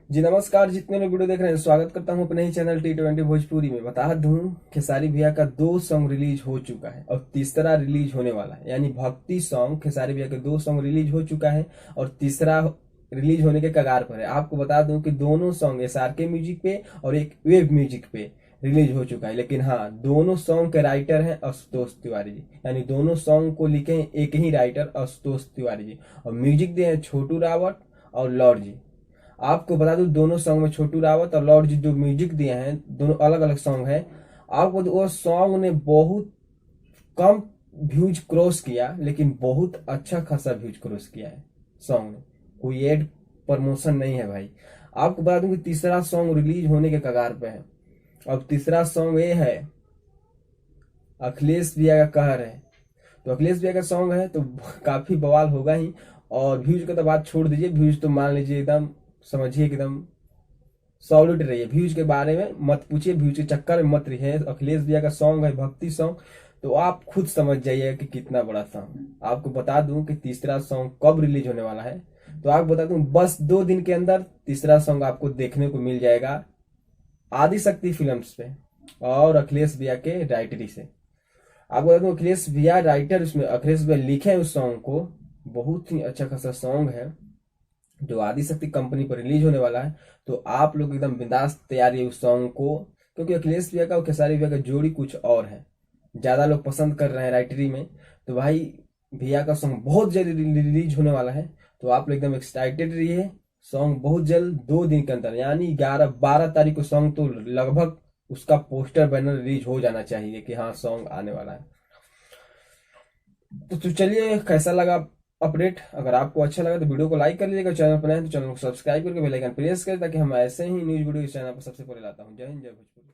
जी नमस्कार, जितने लोग वीडियो देख रहे हैं स्वागत करता हूं अपने ही चैनल T20 भोजपुरी में। बता दूं खेसारी भैया का 2 सॉन्ग रिलीज हो चुका है और तीसरा रिलीज होने वाला है। यानी भक्ति सॉन्ग खेसारी भैया के 2 सॉन्ग रिलीज हो चुका है और तीसरा रिलीज होने के कगार पर है। आपको बता दूं कि दोनों सॉन्ग SRK म्यूजिक पे और एक वेब म्यूजिक पे रिलीज हो चुका है। लेकिन हाँ, दोनों सॉन्ग के राइटर हैं आशुतोष तिवारी जी। यानी दोनों सॉन्ग को लिखे हैं एक ही राइटर आशुतोष तिवारी जी और म्यूजिक दिए हैं छोटू रावत और लॉर्ड जी। आपको बता दूं दोनों सॉन्ग में छोटू रावत और लॉर्ड जी जो म्यूजिक दिए हैं, दोनों अलग अलग सॉन्ग है। आपको वो सॉन्ग ने बहुत कम व्यूज क्रॉस किया, लेकिन बहुत अच्छा खासा व्यूज क्रॉस किया है सॉन्ग ने। कोई एड प्रमोशन नहीं है भाई। आपको बता दूं कि तीसरा सॉन्ग रिलीज होने के कगार पे है। अब तीसरा सॉन्ग ये है अखिलेश भैया का कहर है। तो अखिलेश भैया का सॉन्ग है तो काफी बवाल होगा ही। और व्यूज का तो बात छोड़ दीजिए, व्यूज तो मान लीजिए एकदम समझिए कि एकदम सॉलिड रहिए। व्यूज के बारे में मत पूछिए, व्यूज के चक्कर में मत रहिए। अखिलेश भैया का सॉन्ग है भक्ति सॉन्ग, तो आप खुद समझ जाइए कि कितना बड़ा सॉन्ग है। आपको बता दूं कि तीसरा सॉन्ग कब रिलीज होने वाला है, तो आपको बता दूं बस 2 दिन के अंदर तीसरा सॉन्ग आपको देखने को मिल जाएगा आदि शक्ति फिल्म्स पे और अखिलेश भैया के राइटरी से। आपको बता दूं अखिलेश भैया राइटर, उसमें अखिलेश भैया लिखे हैं उस सॉन्ग को। बहुत ही अच्छा खासा सॉन्ग है जो आदिशक्ति कंपनी पर रिलीज होने वाला है। तो आप लोग एकदम बिंदास तैयारी है उस सॉन्ग को, क्योंकि अखिलेश भैया का और खेसारी भैया का जोड़ी कुछ और है। ज्यादा लोग पसंद कर रहे हैं राइटरी में। तो भाई भैया का सॉन्ग बहुत जल्द रिलीज होने वाला है, तो आप लोग एकदम एक्साइटेड रहिए। सॉन्ग बहुत जल्द 2 दिन के अंदर यानी 11-12 तारीख को सॉन्ग तो लगभग उसका पोस्टर बैनर रिलीज हो जाना चाहिए कि हाँ सॉन्ग आने वाला है। तो चलिए, कैसा लगा अपडेट? अगर आपको अच्छा लगा तो वीडियो को लाइक कर लीजिएगा, चैनल पर नए हैं तो चैनल को सब्सक्राइब करके बेल आइकन प्रेस करें ताकि हम ऐसे ही न्यूज वीडियो इस चैनल पर सबसे पहले लाता हूं। जय हिंद, जय भोजपुरी।